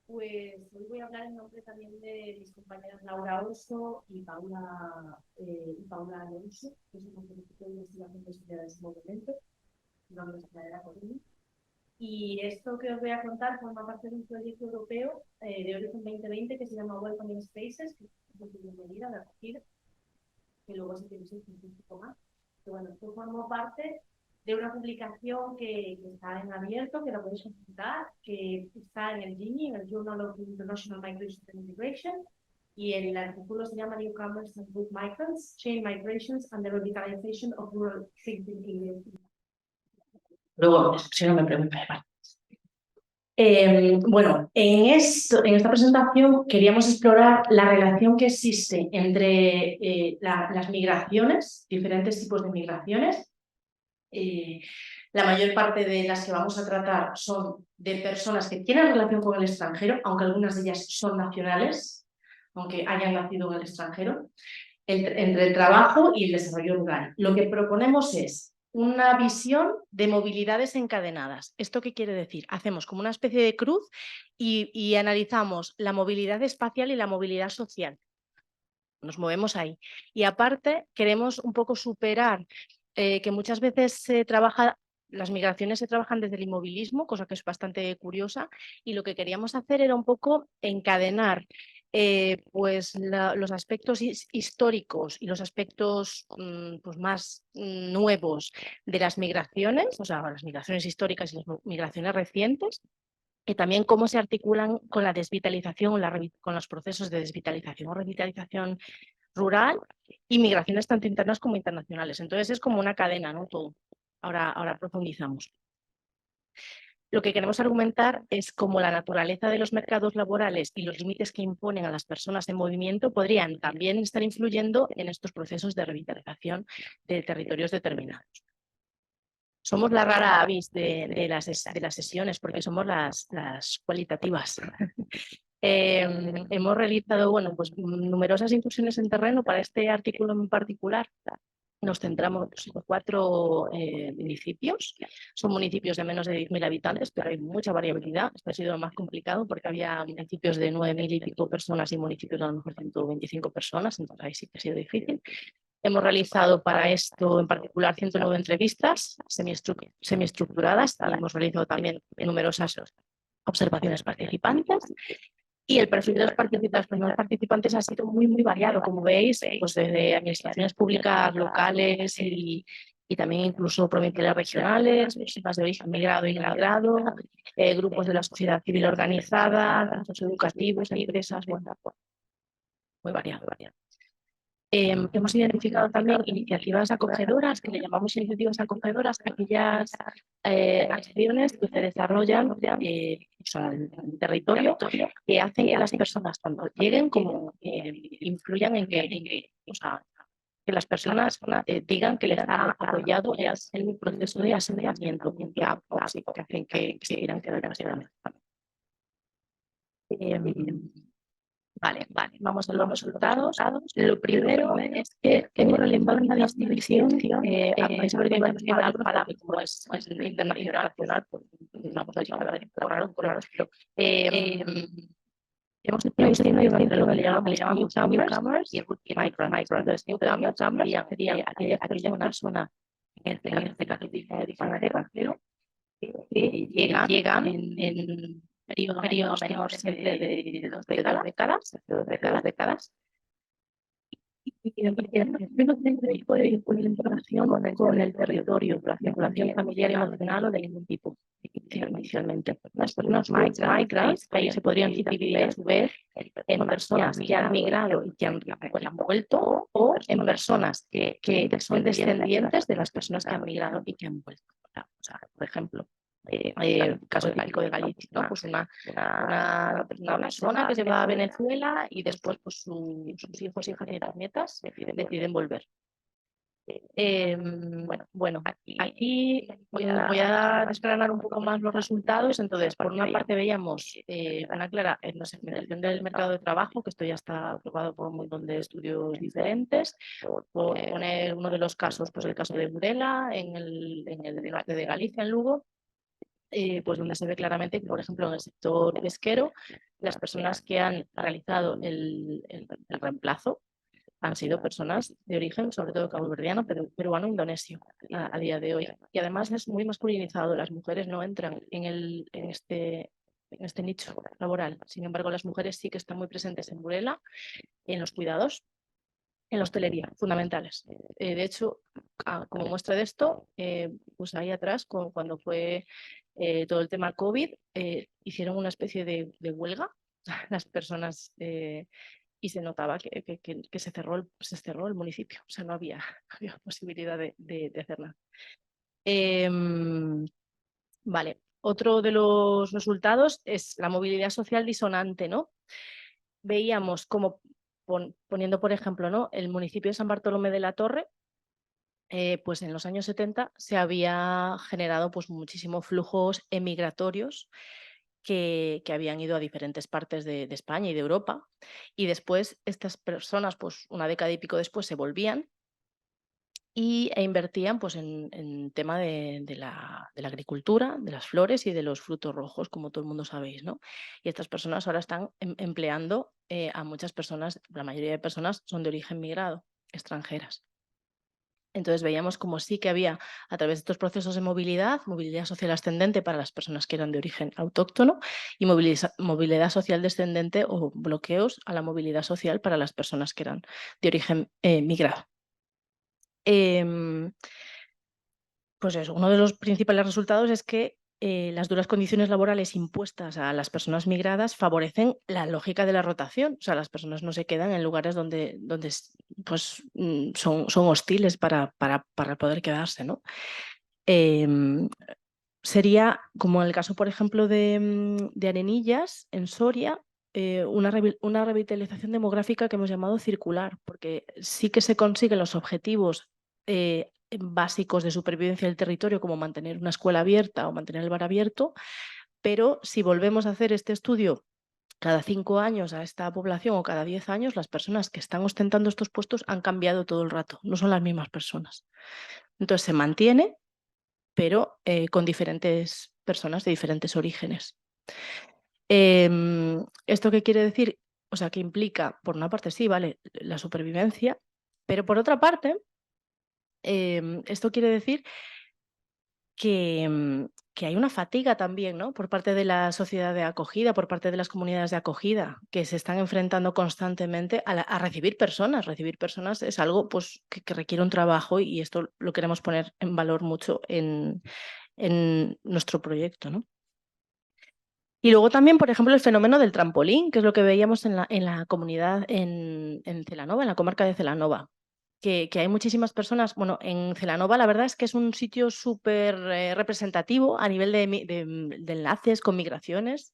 Pues hoy voy a hablar en nombre también de mis compañeras Laura Oso y Paula Alonso, que es un científico de investigación de sociedades en movimiento de la Universidad de La Coruña. Y esto que os voy a contar forma parte de un proyecto europeo de Horizon 2020 que se llama Welcoming Spaces, que es de bienvenida, de acogida, que luego si queréis un poco más. Pero bueno, esto formó parte de una publicación que está en abierto, que la podéis consultar, que está en el GIMI, en el Journal of International Migration and Integration, y el artículo se llama Newcomers and Good Migrants, Chain Migrations and the Revitalization of Rural Thinking. Luego, si no me pregunta, vale. Bueno, en esta presentación queríamos explorar la relación que existe entre las migraciones, diferentes tipos de migraciones. La mayor parte de las que vamos a tratar son de personas que tienen relación con el extranjero, aunque algunas de ellas son nacionales, aunque hayan nacido en el extranjero, entre el trabajo y el desarrollo rural. Lo que proponemos es una visión de movilidades encadenadas. ¿Esto qué quiere decir? Hacemos como una especie de cruz y analizamos la movilidad espacial y la movilidad social. Nos movemos ahí. Y aparte queremos un poco superar que muchas veces las migraciones se trabajan desde el inmovilismo, cosa que es bastante curiosa, y lo que queríamos hacer era un poco encadenar pues los aspectos históricos y los aspectos pues más nuevos de las migraciones, o sea, las migraciones históricas y las migraciones recientes, y también cómo se articulan con la desvitalización, con los procesos de desvitalización o revitalización rural y migraciones tanto internas como internacionales. Entonces es como una cadena, ¿no? Todo. Ahora profundizamos. Lo que queremos argumentar es cómo la naturaleza de los mercados laborales y los límites que imponen a las personas en movimiento podrían también estar influyendo en estos procesos de revitalización de territorios determinados. Somos la rara avis de las sesiones porque somos las cualitativas. Hemos realizado pues, numerosas incursiones en terreno para este artículo en particular. Nos centramos en 4 municipios. Son municipios de menos de 10.000 habitantes, pero hay mucha variabilidad. Esto ha sido lo más complicado porque había municipios de 9.000 y pico personas y municipios de a lo mejor 125 personas, entonces ahí sí que ha sido difícil. Hemos realizado para esto en particular 109 entrevistas semiestructuradas y hemos realizado también numerosas observaciones participantes. Y el perfil de los participantes ha sido muy variado, como veis, pues desde administraciones públicas locales y también incluso provinciales regionales, personas de origen migrado y inmigrado, grupos de la sociedad civil organizada, centros educativos, empresas, bueno, muy variado. Hemos identificado también iniciativas acogedoras, que le llamamos iniciativas acogedoras, aquellas acciones que se desarrollan en el territorio que hacen que las personas cuando lleguen como influyan en que que las personas digan que les ha apoyado en el proceso de asentamiento, que hacen que se quieran quedar en Vale, vamos a los resultados. Lo primero es que hemos realizado una distribución, a saber que hay palabra como es internacional, pues, vamos a llamar pero hemos distribuido entre lo que le llamamos newcomers y migrants. Entonces, newcomers sería aquella persona, en este caso, de extranjero, que llegan en periodos menores de 2 décadas. Y no tiene ningún tipo de vinculación con el territorio, la vinculación familiar y emocional o de ningún tipo. Inicialmente, las personas migrants ahí se podrían dividir a su vez en personas que han migrado y que han vuelto, o en personas que son descendientes de las personas que han migrado y que han vuelto. O sea, por ejemplo, el caso típico de Galicia, ¿no? Pues una persona que se va a Venezuela y después pues, sus hijos, hijas y nietas deciden volver. Bueno, aquí voy a desgranar un poco más los resultados. Entonces, por una parte veíamos Ana Clara en la segmentación del mercado de trabajo, que esto ya está aprobado por un montón de estudios diferentes. Por poner uno de los casos, pues el caso de Burela, en el norte de Galicia, en Lugo. pues donde se ve claramente que, por ejemplo, en el sector pesquero, las personas que han realizado el reemplazo han sido personas de origen, sobre todo caboverdiano, peruano, indonesio, a día de hoy. Y además es muy masculinizado, las mujeres no entran en este nicho laboral. Sin embargo, las mujeres sí que están muy presentes en Burela, en los cuidados, en la hostelería, fundamentales. De hecho, como muestra de esto, pues ahí atrás, cuando fue todo el tema COVID, hicieron una especie de huelga las personas y se notaba que se cerró el municipio, o sea, no había, había posibilidad de hacer nada. Vale, otro de los resultados es la movilidad social disonante, ¿no? Veíamos como, poniendo por ejemplo, ¿no?, el municipio de San Bartolomé de la Torre, pues en los años 70 se había generado pues muchísimos flujos emigratorios que habían ido a diferentes partes de España y de Europa, y después estas personas, pues una década y pico después, se volvían e invertían pues, en tema de la agricultura, de las flores y de los frutos rojos, como todo el mundo sabéis, ¿no? Y estas personas ahora están empleando a muchas personas, la mayoría de personas son de origen migrado, extranjeras. Entonces veíamos como sí que había, a través de estos procesos de movilidad social ascendente para las personas que eran de origen autóctono y movilidad social descendente o bloqueos a la movilidad social para las personas que eran de origen migrado. Pues eso, uno de los principales resultados es que las duras condiciones laborales impuestas a las personas migradas favorecen la lógica de la rotación. O sea, las personas no se quedan en lugares donde pues, son hostiles para poder quedarse, ¿no? Sería, como en el caso, por ejemplo, de Arenillas, en Soria, una revitalización demográfica que hemos llamado circular, porque sí que se consiguen los objetivos básicos de supervivencia del territorio, como mantener una escuela abierta o mantener el bar abierto, pero si volvemos a hacer este estudio cada 5 años a esta población o cada 10 años, las personas que están ostentando estos puestos han cambiado todo el rato, no son las mismas personas. Entonces se mantiene, pero con diferentes personas de diferentes orígenes. ¿Esto qué quiere decir? O sea, que implica, por una parte sí, vale, la supervivencia, pero por otra parte, esto quiere decir que hay una fatiga también, ¿no?, por parte de la sociedad de acogida, por parte de las comunidades de acogida, que se están enfrentando constantemente a recibir personas. Recibir personas es algo pues, que requiere un trabajo y esto lo queremos poner en valor mucho en nuestro proyecto, ¿no? Y luego también, por ejemplo, el fenómeno del trampolín, que es lo que veíamos en la comunidad en Celanova, en la comarca de Celanova. Que hay muchísimas personas, bueno, en Celanova la verdad es que es un sitio súper representativo a nivel de enlaces con migraciones,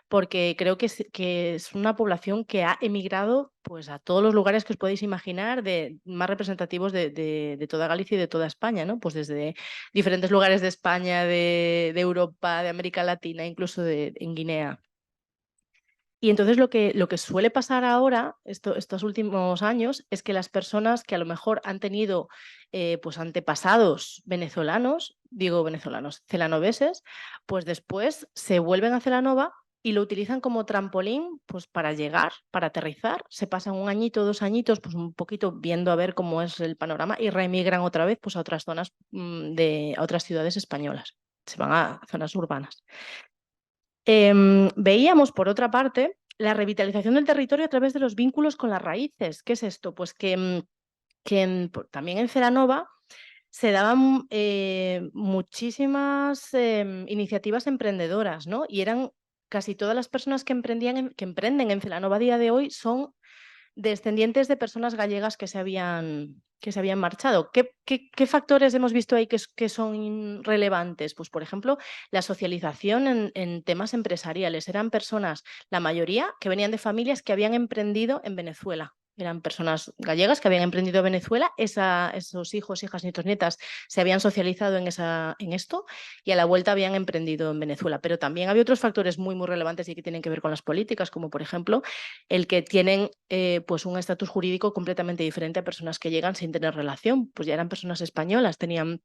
porque creo que es una población que ha emigrado pues, a todos los lugares que os podéis imaginar, más representativos de toda Galicia y de toda España, ¿no? Pues desde diferentes lugares de España, de Europa, de América Latina, incluso en Guinea. Y entonces lo que suele pasar ahora, estos últimos años, es que las personas que a lo mejor han tenido pues antepasados celanoveses, pues después se vuelven a Celanova y lo utilizan como trampolín pues para llegar, para aterrizar, se pasan 1 añito, 2 añitos, pues un poquito viendo a ver cómo es el panorama y reemigran otra vez pues a otras zonas, a otras ciudades españolas, se van a zonas urbanas. Veíamos, por otra parte, la revitalización del territorio a través de los vínculos con las raíces. ¿Qué es esto? Pues que también en Celanova se daban muchísimas iniciativas emprendedoras, ¿no? Y eran casi todas las personas que emprenden en Celanova a día de hoy son descendientes de personas gallegas que se habían marchado. ¿Qué factores hemos visto ahí que son relevantes? Pues, por ejemplo, la socialización en temas empresariales. Eran personas, la mayoría, que venían de familias que habían emprendido en Venezuela. Eran personas gallegas que habían emprendido en Venezuela, esos hijos, hijas, nietos, nietas se habían socializado en esto y a la vuelta habían emprendido en Venezuela. Pero también había otros factores muy, muy relevantes y que tienen que ver con las políticas, como por ejemplo el que tienen pues un estatus jurídico completamente diferente a personas que llegan sin tener relación, pues ya eran personas españolas, tenían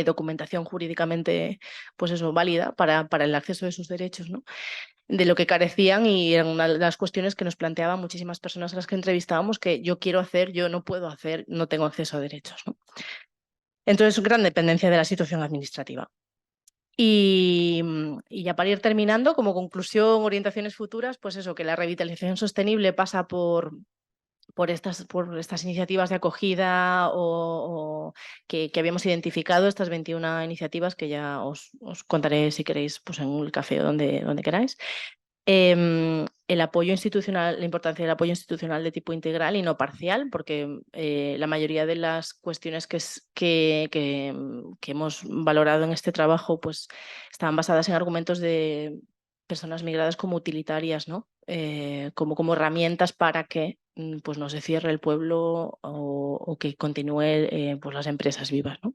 documentación jurídicamente, pues eso, válida para el acceso de sus derechos, ¿no? De lo que carecían, y eran una de las cuestiones que nos planteaban muchísimas personas a las que entrevistábamos, que yo quiero hacer, yo no puedo hacer, no tengo acceso a derechos, ¿no? Entonces, gran dependencia de la situación administrativa. Y ya para ir terminando, como conclusión, orientaciones futuras, pues eso, que la revitalización sostenible pasa por estas iniciativas de acogida o que habíamos identificado, estas 21 iniciativas que ya os contaré si queréis pues en el café o donde queráis. El apoyo institucional, la importancia del apoyo institucional de tipo integral y no parcial, porque la mayoría de las cuestiones que hemos valorado en este trabajo pues, estaban basadas en argumentos de personas migradas como utilitarias, ¿no? Como herramientas para que pues no se cierre el pueblo o que continúe pues las empresas vivas, ¿no?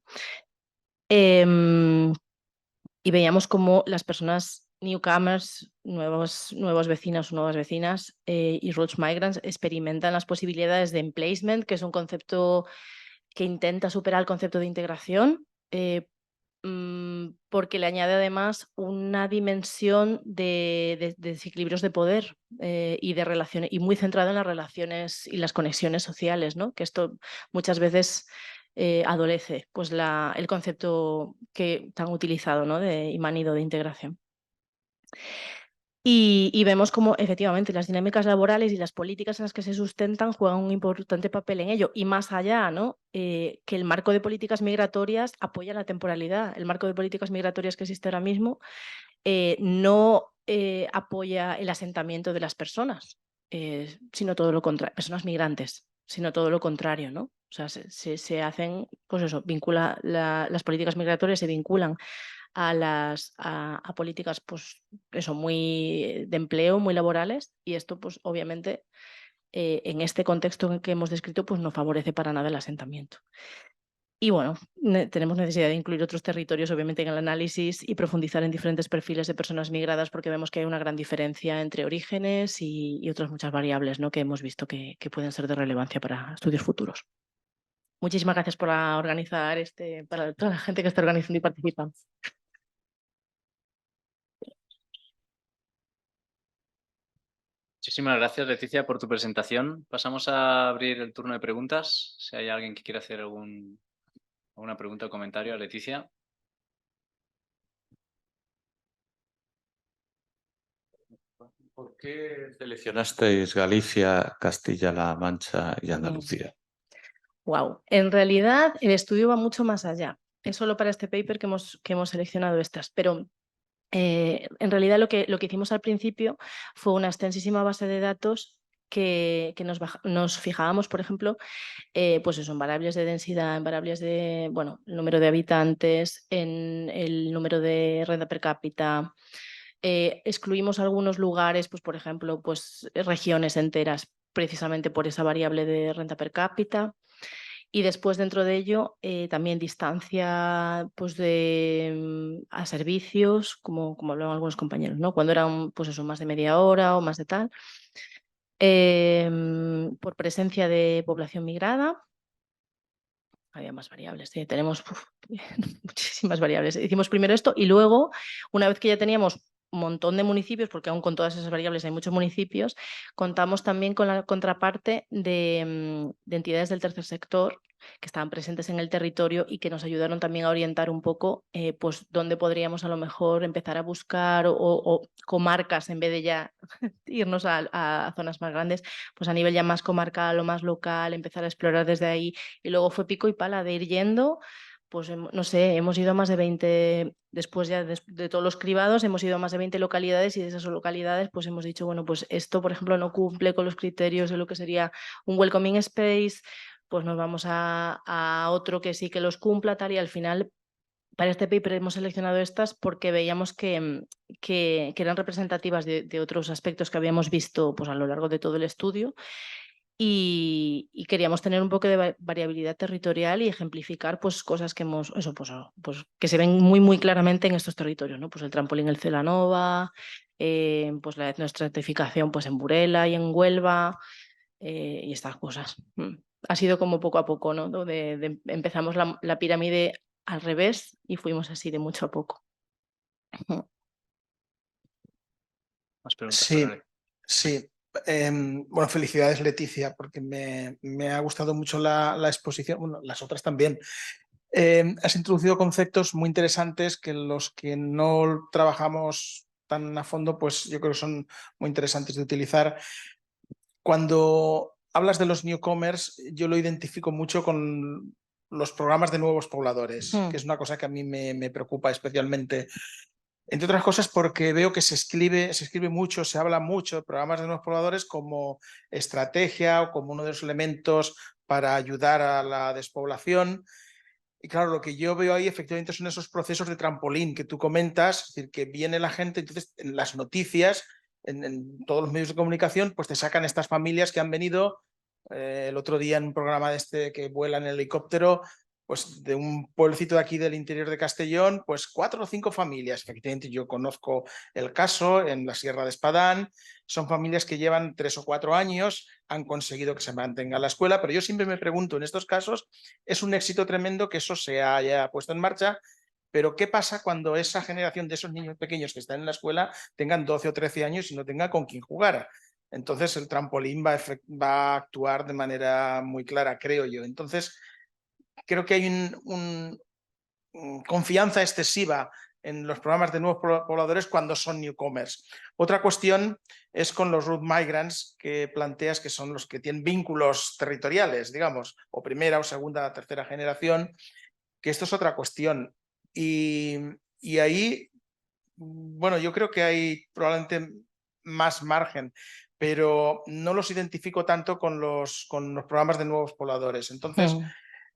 Y veíamos cómo las personas newcomers, nuevos vecinos o nuevas vecinas y Road Migrants experimentan las posibilidades de emplacement, que es un concepto que intenta superar el concepto de integración, porque le añade además una dimensión de desequilibrios de poder y de relaciones, y muy centrado en las relaciones y las conexiones sociales, ¿no? Que esto muchas veces adolece pues el concepto tan utilizado, ¿no? Y manido de integración. Y vemos cómo efectivamente las dinámicas laborales y las políticas en las que se sustentan juegan un importante papel en ello. Y más allá, ¿no? Que el marco de políticas migratorias apoya la temporalidad. El marco de políticas migratorias que existe ahora mismo no apoya el asentamiento de las personas, sino todo lo contrario, personas migrantes, sino todo lo contrario, ¿no? O sea, se hacen, pues eso, las políticas migratorias se vinculan a políticas pues eso, muy de empleo, muy laborales, y esto pues obviamente en este contexto en el que hemos descrito pues no favorece para nada el asentamiento. Y bueno, tenemos necesidad de incluir otros territorios obviamente en el análisis y profundizar en diferentes perfiles de personas migradas, porque vemos que hay una gran diferencia entre orígenes y otras muchas variables, ¿no? Que hemos visto que pueden ser de relevancia para estudios futuros. Muchísimas gracias por organizar para toda la gente que está organizando y participando. Muchísimas gracias, Leticia, por tu presentación. Pasamos a abrir el turno de preguntas. Si hay alguien que quiera hacer alguna pregunta o comentario a Leticia. ¿Por qué seleccionasteis Galicia, Castilla-La Mancha y Andalucía? Wow. En realidad, el estudio va mucho más allá. Es solo para este paper que hemos seleccionado estas, pero en realidad lo que hicimos al principio fue una extensísima base de datos que nos fijábamos, por ejemplo, pues eso, en variables de densidad, en variables de, bueno, el número de habitantes, en el número de renta per cápita. Excluimos algunos lugares, pues por ejemplo, pues regiones enteras, precisamente por esa variable de renta per cápita. Y después dentro de ello también distancia pues a servicios, como hablaban algunos compañeros, ¿no? Cuando eran pues eso, más de media hora o más de tal. Por presencia de población migrada. Había más variables, sí, tenemos muchísimas variables. Hicimos primero esto y luego, una vez que ya teníamos un montón de municipios, porque aún con todas esas variables hay muchos municipios, contamos también con la contraparte de entidades del tercer sector que estaban presentes en el territorio y que nos ayudaron también a orientar un poco pues dónde podríamos a lo mejor empezar a buscar o comarcas en vez de ya irnos a zonas más grandes, pues a nivel ya más comarcal o más local, empezar a explorar desde ahí. Y luego fue pico y pala de ir yendo. Pues no sé, hemos ido a más de 20, después ya de todos los cribados, hemos ido a más de 20 localidades y de esas localidades pues hemos dicho, bueno, pues esto por ejemplo no cumple con los criterios de lo que sería un welcoming space, pues nos vamos a otro que sí que los cumpla tal, y al final para este paper hemos seleccionado estas porque veíamos que eran representativas de otros aspectos que habíamos visto pues a lo largo de todo el estudio. Y queríamos tener un poco de variabilidad territorial y ejemplificar pues, cosas que pues, que se ven muy, muy claramente en estos territorios, ¿no? Pues el trampolín, el Celanova, pues la etnoestratificación pues, en Burela y en Huelva y estas cosas. Ha sido como poco a poco, ¿no? Empezamos la pirámide al revés y fuimos así de mucho a poco. Más preguntas. Sí, Fernando. sí. Bueno, felicidades, Leticia, porque me ha gustado mucho la exposición, bueno, las otras también. Has introducido conceptos muy interesantes que los que no trabajamos tan a fondo, pues yo creo que son muy interesantes de utilizar. Cuando hablas de los newcomers, yo lo identifico mucho con los programas de nuevos pobladores, que es una cosa que a mí me preocupa especialmente. Entre otras cosas porque veo que se escribe mucho, se habla mucho de programas de nuevos pobladores como estrategia o como uno de los elementos para ayudar a la despoblación. Y claro, lo que yo veo ahí efectivamente son esos procesos de trampolín que tú comentas, es decir, que viene la gente, entonces en las noticias, en todos los medios de comunicación, pues te sacan estas familias que han venido el otro día en un programa de este que vuela en helicóptero, pues de un pueblecito de aquí del interior de Castellón, pues 4 o 5 familias. Efectivamente, yo conozco el caso en la Sierra de Espadán. Son familias que llevan 3 o 4 años, han conseguido que se mantenga la escuela, pero yo siempre me pregunto, en estos casos, es un éxito tremendo que eso se haya puesto en marcha, pero ¿qué pasa cuando esa generación de esos niños pequeños que están en la escuela tengan 12 o 13 años y no tengan con quién jugar? Entonces el trampolín va a actuar de manera muy clara, creo yo. Entonces creo que hay confianza excesiva en los programas de nuevos pobladores cuando son newcomers. Otra cuestión es con los root migrants que planteas, que son los que tienen vínculos territoriales, digamos, o primera o segunda o tercera generación, que esto es otra cuestión. Y ahí, bueno, yo creo que hay probablemente más margen, pero no los identifico tanto con los programas de nuevos pobladores. Entonces,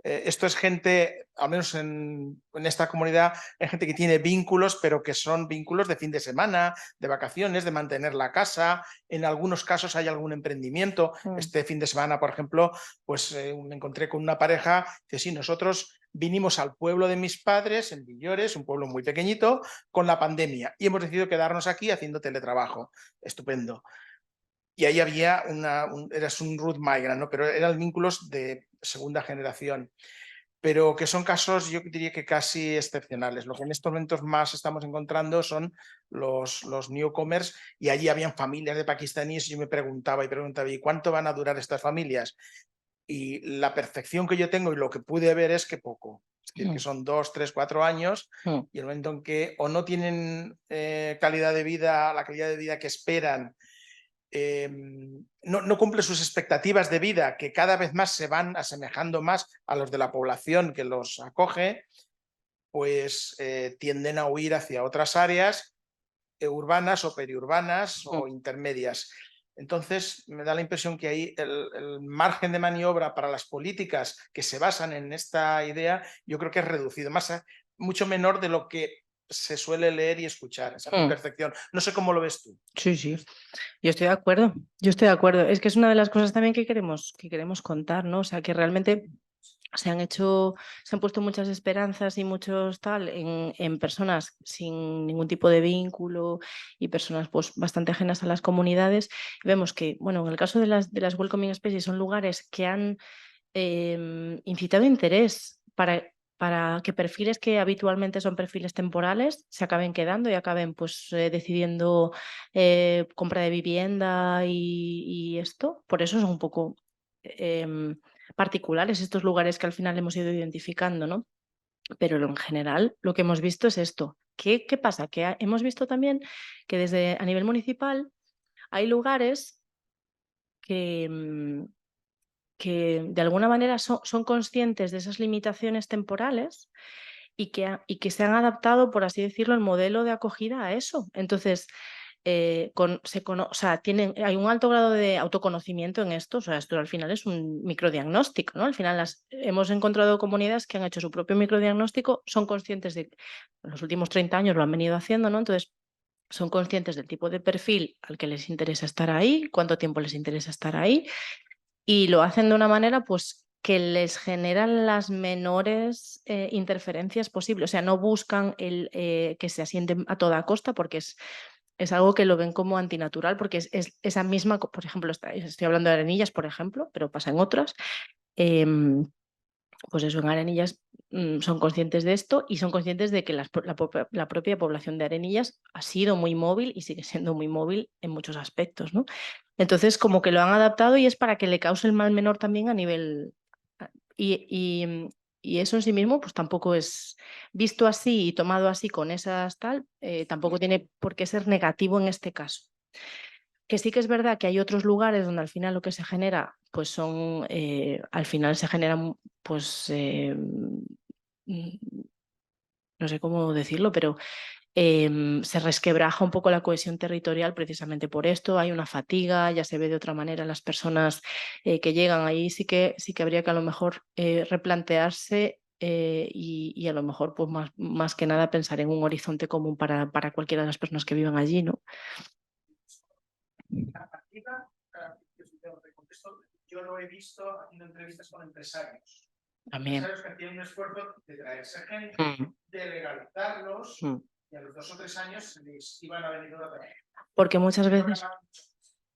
esto es gente, al menos en esta comunidad, hay gente que tiene vínculos, pero que son vínculos de fin de semana, de vacaciones, de mantener la casa. En algunos casos hay algún emprendimiento. Este fin de semana, por ejemplo, pues me encontré con una pareja que sí, nosotros vinimos al pueblo de mis padres, en Villores, un pueblo muy pequeñito, con la pandemia y hemos decidido quedarnos aquí haciendo teletrabajo. Estupendo. Y ahí había eras un root migrant, ¿no? Pero eran vínculos de segunda generación, pero que son casos, yo diría que casi excepcionales. Lo que en estos momentos más estamos encontrando son los newcomers, y allí habían familias de pakistaníes y yo me preguntaba, ¿y cuánto van a durar estas familias? Y la percepción que yo tengo y lo que pude ver es que poco. Es decir, que son 2, 3, 4 años y el momento en que o no tienen calidad de vida, la calidad de vida que esperan, no cumple sus expectativas de vida, que cada vez más se van asemejando más a los de la población que los acoge, pues tienden a huir hacia otras áreas urbanas o periurbanas o intermedias. Entonces, me da la impresión que ahí el margen de maniobra para las políticas que se basan en esta idea, yo creo que es reducido, mucho menor de lo que se suele leer y escuchar, esa es mi percepción. No sé cómo lo ves tú. Sí, sí, yo estoy de acuerdo, yo estoy de acuerdo. Es que es una de las cosas también que queremos contar, ¿no? O sea, que realmente se han puesto muchas esperanzas y muchos tal en personas sin ningún tipo de vínculo y personas pues bastante ajenas a las comunidades. Vemos que, bueno, en el caso de las Welcoming Spaces son lugares que han incitado interés para que perfiles que habitualmente son perfiles temporales se acaben quedando y acaben pues decidiendo compra de vivienda y esto. Por eso son un poco particulares estos lugares que al final hemos ido identificando, ¿no? Pero en general lo que hemos visto es esto. ¿Qué pasa? Que hemos visto también que desde a nivel municipal hay lugares que de alguna manera son conscientes de esas limitaciones temporales y que se han adaptado, por así decirlo, el modelo de acogida a eso. Entonces, o sea, hay un alto grado de autoconocimiento en esto. O sea, esto al final es un microdiagnóstico, ¿no? Al final hemos encontrado comunidades que han hecho su propio microdiagnóstico, son conscientes de que en los últimos 30 años lo han venido haciendo, ¿no? Entonces, son conscientes del tipo de perfil al que les interesa estar ahí, cuánto tiempo les interesa estar ahí, y lo hacen de una manera pues que les generan las menores interferencias posibles. O sea, no buscan que se asienten a toda costa porque es algo que lo ven como antinatural, porque es esa misma, por ejemplo, estoy hablando de Arenillas, por ejemplo, pero pasa en otras. pues eso, en Arenillas son conscientes de esto y son conscientes de que la propia población de Arenillas ha sido muy móvil y sigue siendo muy móvil en muchos aspectos, ¿no? Entonces, como que lo han adaptado y es para que le cause el mal menor también a nivel... Y eso en sí mismo, pues tampoco es visto así y tomado así con esas tal, tampoco tiene por qué ser negativo en este caso. Que sí que es verdad que hay otros lugares donde al final lo que se genera, pues son, al final se generan, pues, no sé cómo decirlo, pero se resquebraja un poco la cohesión territorial precisamente por esto, hay una fatiga, ya se ve de otra manera las personas que llegan ahí, sí que habría que a lo mejor replantearse y a lo mejor pues más que nada pensar en un horizonte común para cualquiera de las personas que vivan allí, ¿no? La fatiga, yo lo he visto haciendo entrevistas con empresarios. También. Empresarios que hacían un esfuerzo de traerse gente, de legalizarlos, y a los 2 o 3 años se les iban a venir otra vez. Porque muchas veces...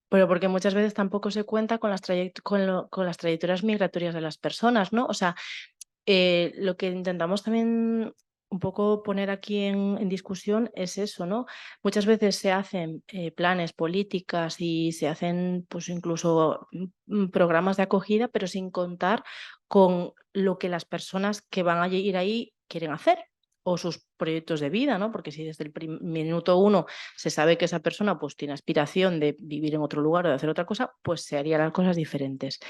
Pero porque muchas veces tampoco se cuenta con las trayectorias migratorias de las personas, ¿no? O sea, lo que intentamos también un poco poner aquí en discusión es eso, ¿no? Muchas veces se hacen planes, políticas y se hacen pues incluso programas de acogida, pero sin contar con lo que las personas que van a ir ahí quieren hacer o sus proyectos de vida, ¿no? Porque si desde el minuto 1 se sabe que esa persona pues tiene aspiración de vivir en otro lugar o de hacer otra cosa, pues se harían las cosas diferentes.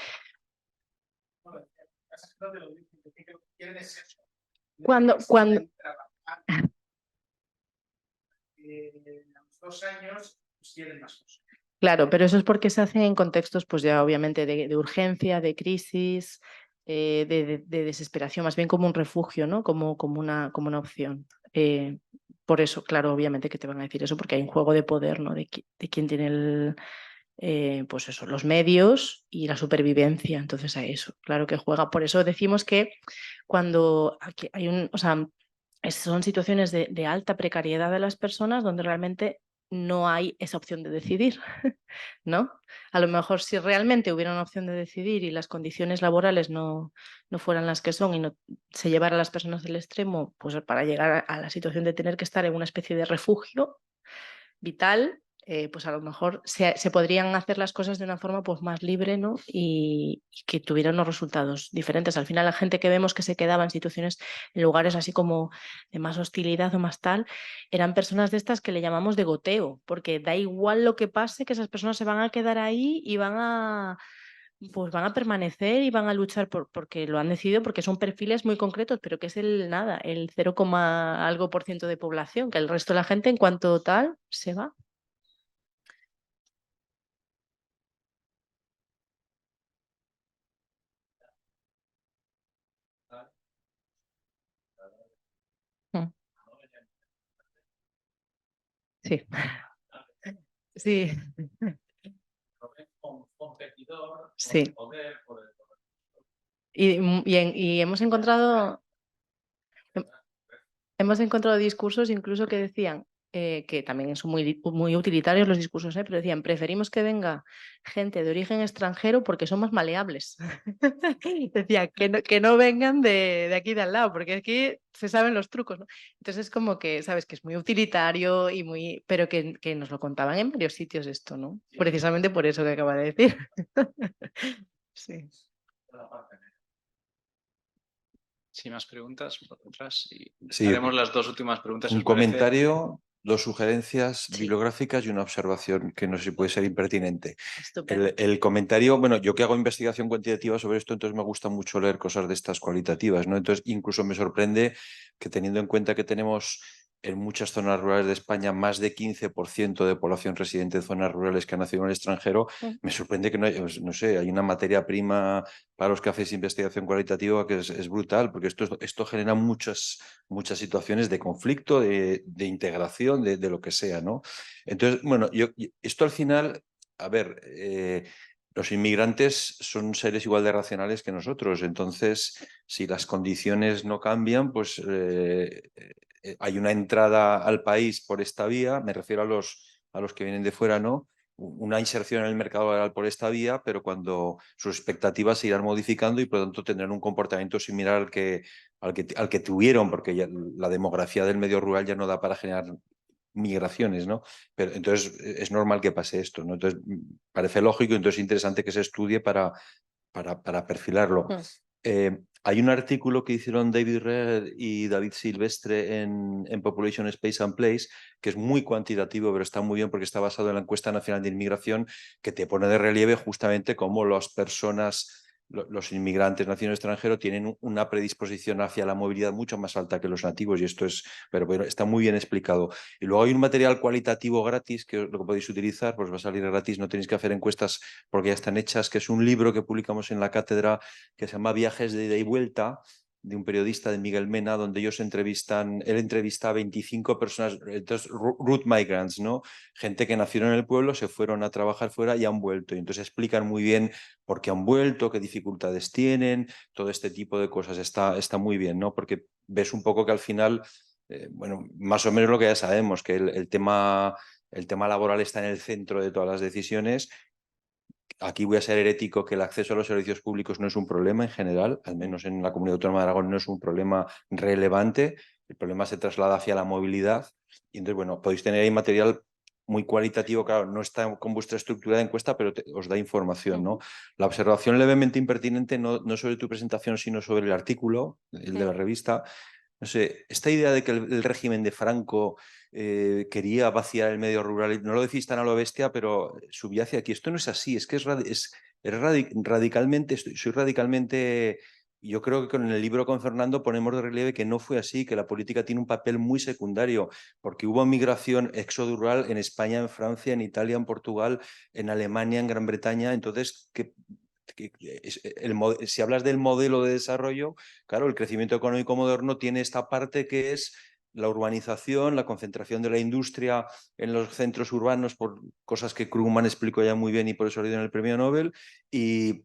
Cuando a los 2 años pues quieren más cosas. Claro, pero eso es porque se hacen en contextos pues ya obviamente de urgencia, de crisis, de desesperación, más bien como un refugio, ¿no? Como una opción. Por eso, claro, obviamente que te van a decir eso, porque hay un juego de poder, ¿no? De quién tiene pues eso, los medios y la supervivencia. Entonces a eso, claro que juega. Por eso decimos que cuando aquí hay o sea, son situaciones de alta precariedad de las personas donde realmente no hay esa opción de decidir, ¿no? A lo mejor si realmente hubiera una opción de decidir y las condiciones laborales no fueran las que son y no se llevara a las personas del extremo, pues para llegar a la situación de tener que estar en una especie de refugio vital, pues a lo mejor se podrían hacer las cosas de una forma pues más libre, ¿no? Y que tuvieran unos resultados diferentes. Al final la gente que vemos que se quedaba en situaciones, en lugares así como de más hostilidad o más tal, eran personas de estas que le llamamos de goteo, porque da igual lo que pase, que esas personas se van a quedar ahí y van a permanecer y van a luchar porque lo han decidido, porque son perfiles muy concretos, pero que es el 0, algo por ciento de población, que el resto de la gente en cuanto tal se va. Sí. Sí. Sí. Y hemos encontrado discursos incluso que decían que también son muy utilitarios los discursos, pero decían, preferimos que venga gente de origen extranjero porque son más maleables. Decía, que no vengan de aquí de al lado, porque aquí se saben los trucos, ¿no? Entonces es como que, sabes, que es muy utilitario y pero que nos lo contaban en varios sitios esto, ¿no? Precisamente por eso que acaba de decir. Sí. Sí, más preguntas por detrás. Y Sí, haremos las 2 últimas preguntas. un ¿os parece? comentario, 2 sugerencias Sí. bibliográficas y una observación que no sé si puede ser impertinente. Estupendo. El comentario, bueno, yo que hago investigación cuantitativa sobre esto, entonces me gusta mucho leer cosas de estas cualitativas, ¿no? Entonces incluso me sorprende que teniendo en cuenta que tenemos en muchas zonas rurales de España más de 15% de población residente de zonas rurales que ha nacido en el extranjero, me sorprende que no sé, hay una materia prima para los que hacéis investigación cualitativa que es brutal, porque esto genera muchas situaciones de conflicto, de integración, de lo que sea, ¿no? Entonces, bueno, esto al final, a ver, los inmigrantes son seres igual de racionales que nosotros, entonces, si las condiciones no cambian, pues hay una entrada al país por esta vía, me refiero a los que vienen de fuera, ¿no? una inserción en el mercado laboral por esta vía, pero cuando sus expectativas se irán modificando y por lo tanto tendrán un comportamiento similar al que tuvieron, porque ya la demografía del medio rural ya no da para generar migraciones, ¿no? Pero entonces es normal que pase esto, ¿no? Entonces parece lógico, entonces es interesante que se estudie para perfilarlo. Hay un artículo que hicieron David Reher y David Silvestre en Population, Space and Place, que es muy cuantitativo, pero está muy bien porque está basado en la encuesta nacional de inmigración, que te pone de relieve justamente cómo las personas, los inmigrantes nacidos en el extranjero, tienen una predisposición hacia la movilidad mucho más alta que los nativos, y esto es, pero bueno, está muy bien explicado. Y luego hay un material cualitativo gratis que lo que podéis utilizar, pues va a salir gratis, no tenéis que hacer encuestas porque ya están hechas, que es un libro que publicamos en la cátedra que se llama Viajes de ida y vuelta, de un periodista, de Miguel Mena, donde él entrevista a 25 personas, entonces root migrants, ¿no? Gente que nacieron en el pueblo, se fueron a trabajar fuera y han vuelto. Y entonces explican muy bien por qué han vuelto, qué dificultades tienen, todo este tipo de cosas. Está muy bien, ¿no? Porque ves un poco que al final, bueno, más o menos lo que ya sabemos, que el tema laboral está en el centro de todas las decisiones. Aquí voy a ser herético, que el acceso a los servicios públicos no es un problema en general, al menos en la Comunidad Autónoma de Aragón no es un problema relevante, el problema se traslada hacia la movilidad y entonces, bueno, podéis tener ahí material muy cualitativo, claro, no está con vuestra estructura de encuesta, pero os da información, ¿no? La observación levemente impertinente, no sobre tu presentación, sino sobre el artículo, el de la revista. No sé, esta idea de que el régimen de Franco quería vaciar el medio rural, no lo decís tan a lo bestia, pero subía hacia aquí. Esto no es así, es que radicalmente, soy radicalmente. Yo creo que con el libro con Fernando ponemos de relieve que no fue así, que la política tiene un papel muy secundario, porque hubo migración, éxodo rural en España, en Francia, en Italia, en Portugal, en Alemania, en Gran Bretaña. Entonces, si hablas del modelo de desarrollo, claro, el crecimiento económico moderno tiene esta parte que es la urbanización, la concentración de la industria en los centros urbanos, por cosas que Krugman explicó ya muy bien y por eso le dieron el premio Nobel, y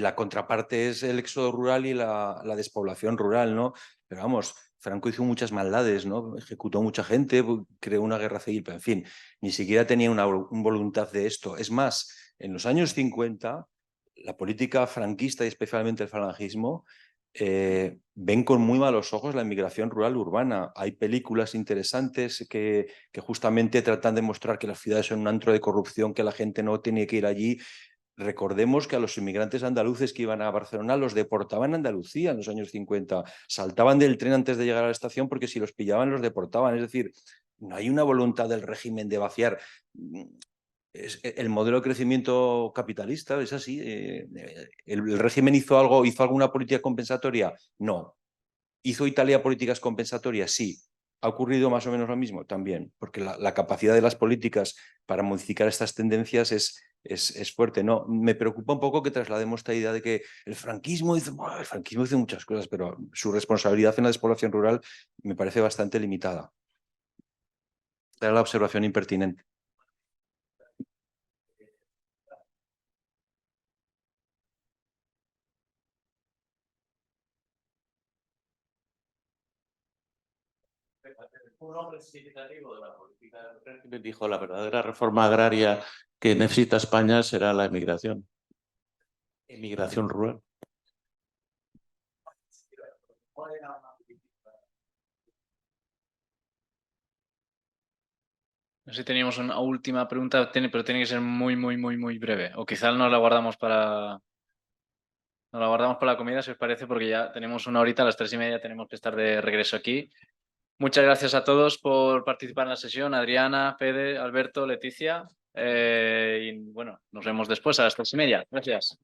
la contraparte es el éxodo rural y la despoblación rural, ¿no? Pero vamos, Franco hizo muchas maldades, ¿no? Ejecutó mucha gente, creó una guerra civil, pero en fin, ni siquiera tenía una voluntad de esto. Es más, en los años 50, la política franquista y especialmente el falangismo ven con muy malos ojos la inmigración rural urbana. Hay películas interesantes que justamente tratan de mostrar que las ciudades son un antro de corrupción, que la gente no tiene que ir allí. Recordemos que a los inmigrantes andaluces que iban a Barcelona los deportaban a Andalucía en los años 50. Saltaban del tren antes de llegar a la estación porque si los pillaban los deportaban. Es decir, no hay una voluntad del régimen de vaciar. El modelo de crecimiento capitalista es así. ¿El régimen hizo alguna política compensatoria? No. ¿Hizo Italia políticas compensatorias? Sí. ¿Ha ocurrido más o menos lo mismo? También, porque la capacidad de las políticas para modificar estas tendencias es fuerte. No, me preocupa un poco que traslademos esta idea de que el franquismo hizo muchas cosas, pero su responsabilidad en la despoblación rural me parece bastante limitada. Esta era la observación impertinente. Un hombre significativo de la política del régimen dijo: la verdadera reforma agraria que necesita España será la emigración rural. No sé si teníamos una última pregunta, pero tiene que ser muy, muy, muy, muy breve. O quizás nos la guardamos para la comida, si os parece, porque ya tenemos una horita, a las 3:30 tenemos que estar de regreso aquí. Muchas gracias a todos por participar en la sesión. Adriana, Fede, Alberto, Leticia. Y bueno, nos vemos después a las 3:30. Gracias.